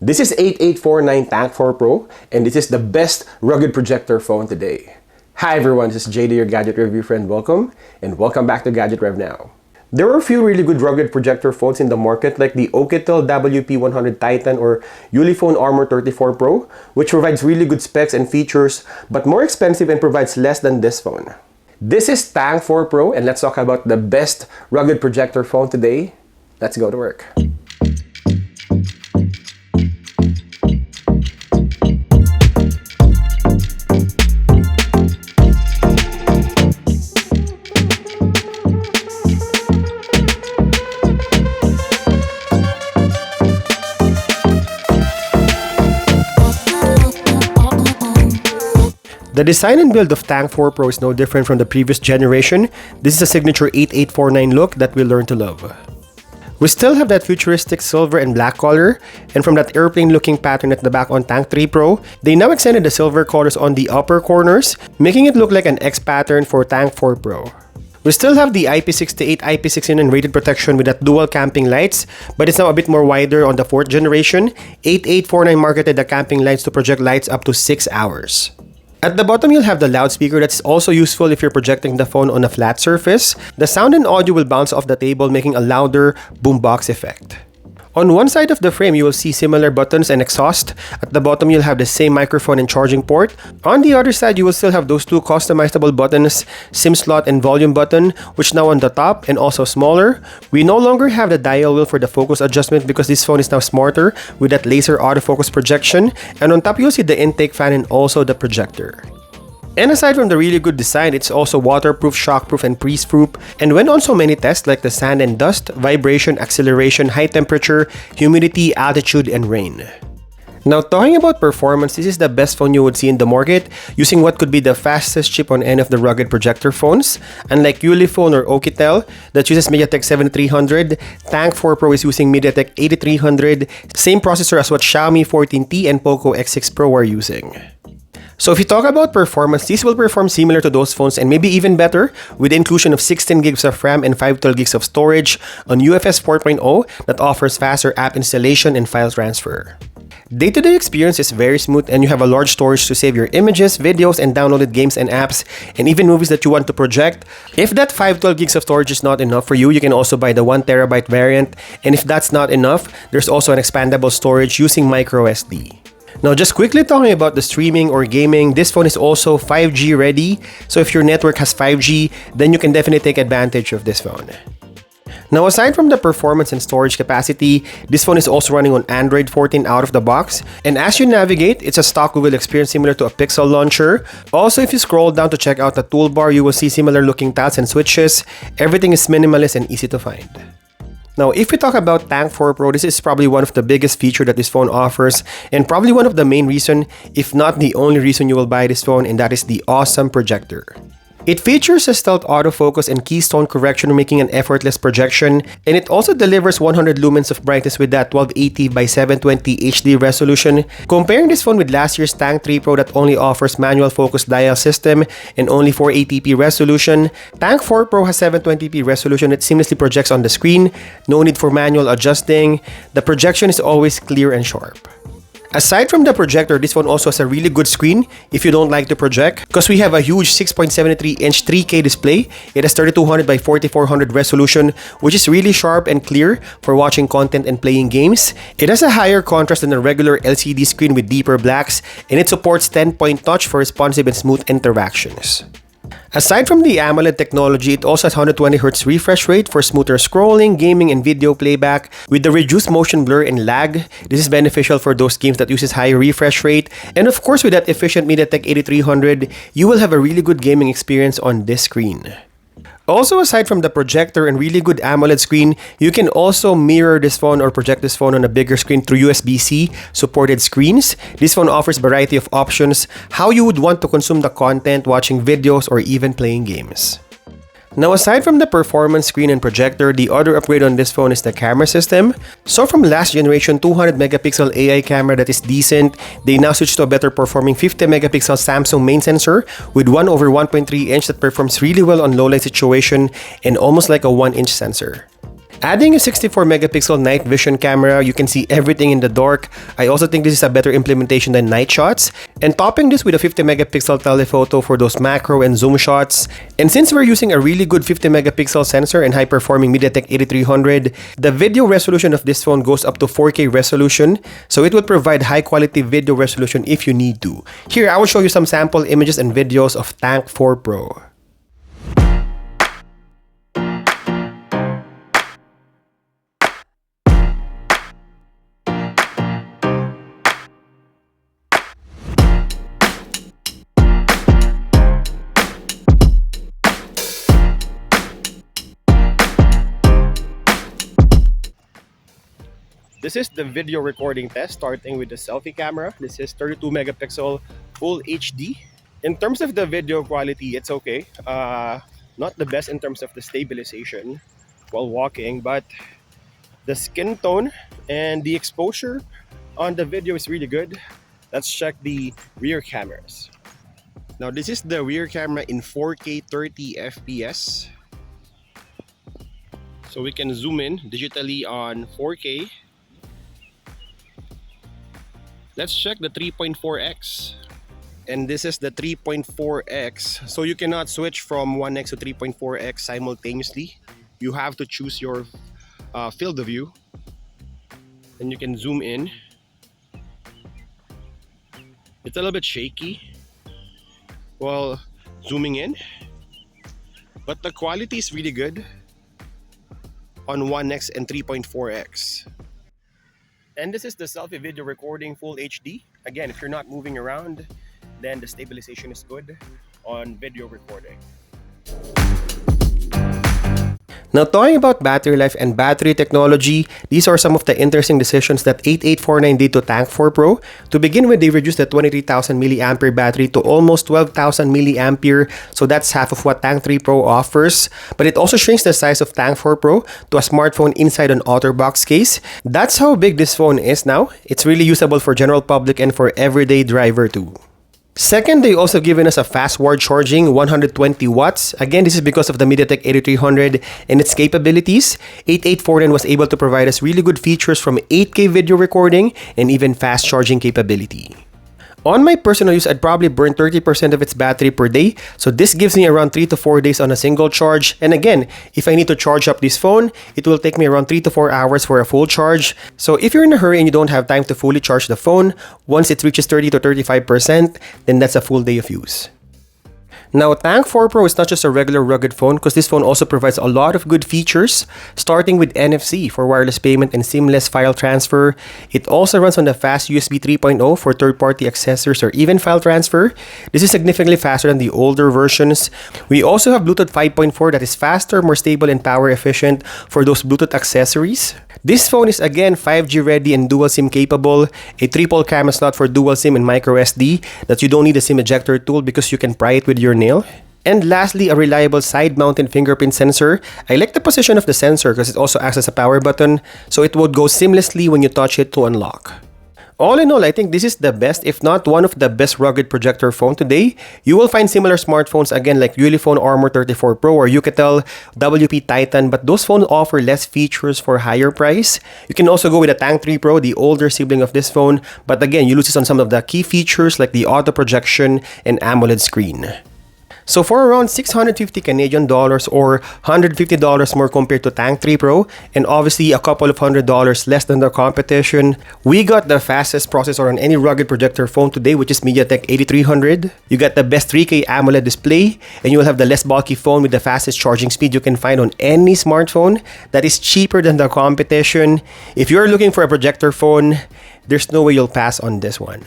This is 8849 Tank 4 Pro, and this is the best rugged projector phone today. Hi everyone, this is JD, your gadget review friend. Welcome, and welcome back to Gadget Rev Now. There are a few really good rugged projector phones in the market, like the Oukitel WP100 Titan or Ulefone Armor 34 Pro, which provides really good specs and features, but more expensive and provides less than this phone. This is Tank 4 Pro, and let's talk about the best rugged projector phone today. Let's go to work. The design and build of Tank 4 Pro is no different from the previous generation. This is a signature 8849 look that we'll learn to love. We still have that futuristic silver and black color, and from that airplane looking pattern at the back on Tank 3 Pro, they now extended the silver colors on the upper corners, making it look like an X pattern for Tank 4 Pro. We still have the IP68, IP69 rated protection with that dual camping lights, but it's now a bit more wider on the 4th generation. 8849 marketed the camping lights to project lights up to 6 hours. At the bottom, you'll have the loudspeaker that's also useful if you're projecting the phone on a flat surface. The sound and audio will bounce off the table, making a louder boombox effect. On one side of the frame, you will see similar buttons and exhaust. At the bottom, you'll have the same microphone and charging port. On the other side, you will still have those two customizable buttons, SIM slot and volume button, which now on the top and also smaller. We no longer have the dial wheel for the focus adjustment because this phone is now smarter with that laser autofocus projection. And on top, you'll see the intake fan and also the projector. And aside from the really good design, it's also waterproof, shockproof, and freeze-proof, and went on so many tests like the sand and dust, vibration, acceleration, high temperature, humidity, altitude, and rain. Now, talking about performance, this is the best phone you would see in the market, using what could be the fastest chip on any of the rugged projector phones. Unlike Ulefone or Oukitel that uses MediaTek 7300, Tank 4 Pro is using MediaTek 8300, same processor as what Xiaomi 14T and Poco X6 Pro are using. So if you talk about performance, these will perform similar to those phones and maybe even better with the inclusion of 16 gigs of RAM and 512 gigs of storage on UFS 4.0 that offers faster app installation and file transfer. Day-to-day experience is very smooth, and you have a large storage to save your images, videos, and downloaded games and apps, and even movies that you want to project. If that 512 gigs of storage is not enough for you, you can also buy the 1TB variant, and if that's not enough, there's also an expandable storage using microSD. Now, just quickly talking about the streaming or gaming, this phone is also 5G ready, so if your network has 5G, then you can definitely take advantage of this phone. Now, aside from the performance and storage capacity, this phone is also running on Android 14 out of the box, and as you navigate, it's a stock Google experience similar to a Pixel launcher. Also, if you scroll down to check out the toolbar, you will see similar looking tiles and switches. Everything is minimalist and easy to find. Now, if we talk about Tank 4 Pro, this is probably one of the biggest features that this phone offers, and probably one of the main reason, if not the only reason you will buy this phone, and that is the awesome projector. It features a stealth autofocus and keystone correction, making an effortless projection, and it also delivers 100 lumens of brightness with that 1280 by 720 HD resolution. Comparing this phone with last year's Tank 3 Pro that only offers manual focus dial system and only 480p resolution, Tank 4 Pro has 720p resolution that seamlessly projects on the screen, no need for manual adjusting. The projection is always clear and sharp. Aside from the projector, this phone also has a really good screen if you don't like to project, because we have a huge 6.73-inch 3K display. It has 3200 by 4400 resolution, which is really sharp and clear for watching content and playing games. It has a higher contrast than a regular LCD screen with deeper blacks, and it supports 10-point touch for responsive and smooth interactions. Aside from the AMOLED technology, it also has 120Hz refresh rate for smoother scrolling, gaming, and video playback. With the reduced motion blur and lag, this is beneficial for those games that uses high refresh rate. And of course, with that efficient MediaTek 8300, you will have a really good gaming experience on this screen. Also, aside from the projector and really good AMOLED screen, you can also mirror this phone or project this phone on a bigger screen through USB-C supported screens. This phone offers a variety of options, how you would want to consume the content, watching videos, or even playing games. Now, aside from the performance screen and projector, the other upgrade on this phone is the camera system. So from last generation 200 megapixel AI camera that is decent, they now switched to a better performing 50 megapixel Samsung main sensor with 1/1.3 inch that performs really well on low light situation and almost like a 1-inch sensor. Adding a 64 megapixel night vision camera, you can see everything in the dark. I also think this is a better implementation than night shots. And topping this with a 50 megapixel telephoto for those macro and zoom shots. And since we're using a really good 50 megapixel sensor and high performing MediaTek 8300, the video resolution of this phone goes up to 4K resolution. So it will provide high quality video resolution if you need to. Here, I will show you some sample images and videos of Tank 4 Pro. This is the video recording test starting with the selfie camera. This is 32 megapixel full HD. In terms of the video quality, it's okay. Not the best in terms of the stabilization while walking, but the skin tone and the exposure on the video is really good. Let's check the rear cameras. Now this is the rear camera in 4K 30 FPS. So we can zoom in digitally on 4K. Let's check the 3.4x. And this is the 3.4x. So you cannot switch from 1x to 3.4x simultaneously. You have to choose your field of view. And you can zoom in. It's a little bit shaky while zooming in. But the quality is really good on 1x and 3.4x. And this is the selfie video recording full HD. Again, if you're not moving around, then the stabilization is good on video recording. Now, talking about battery life and battery technology, these are some of the interesting decisions that 8849 did to Tank 4 Pro. To begin with, they reduced the 23,000 mAh battery to almost 12,000 mAh, so that's half of what Tank 3 Pro offers. But it also shrinks the size of Tank 4 Pro to a smartphone inside an OtterBox case. That's how big this phone is now. It's really usable for general public and for everyday driver too. Second, they also given us a fast ward charging, 120 watts. Again, this is because of the MediaTek 8300 and its capabilities. 8849 was able to provide us really good features from 8K video recording and even fast charging capability. On my personal use, I'd probably burn 30% of its battery per day. So this gives me around 3 to 4 days on a single charge. And again, if I need to charge up this phone, it will take me around 3 to 4 hours for a full charge. So if you're in a hurry and you don't have time to fully charge the phone, once it reaches 30 to 35%, then that's a full day of use. Now, Tank 4 Pro is not just a regular rugged phone because this phone also provides a lot of good features, starting with NFC for wireless payment and seamless file transfer. It also runs on the fast USB 3.0 for third-party accessories or even file transfer. This is significantly faster than the older versions. We also have Bluetooth 5.4 that is faster, more stable, and power efficient for those Bluetooth accessories. This phone is again 5G ready and dual SIM capable, a triple camera slot for dual SIM and micro SD that you don't need a SIM ejector tool because you can pry it with your nail. And lastly, a reliable side-mounted fingerprint sensor. I like the position of the sensor because it also acts as a power button, so it would go seamlessly when you touch it to unlock. All in all, I think this is the best, if not one of the best rugged projector phone today. You will find similar smartphones again like Ulefone Armor 34 Pro or Yucatel WP Titan, but those phones offer less features for higher price. You can also go with a Tank 3 Pro, the older sibling of this phone, but again, you lose on some of the key features like the auto projection and AMOLED screen. So for around 650 Canadian dollars or $150 more compared to Tank 3 Pro, and obviously a couple of $100 less than the competition, we got the fastest processor on any rugged projector phone today, which is MediaTek 8300. You got the best 3K AMOLED display, and you will have the less bulky phone with the fastest charging speed you can find on any smartphone that is cheaper than the competition. If you're looking for a projector phone, there's no way you'll pass on this one.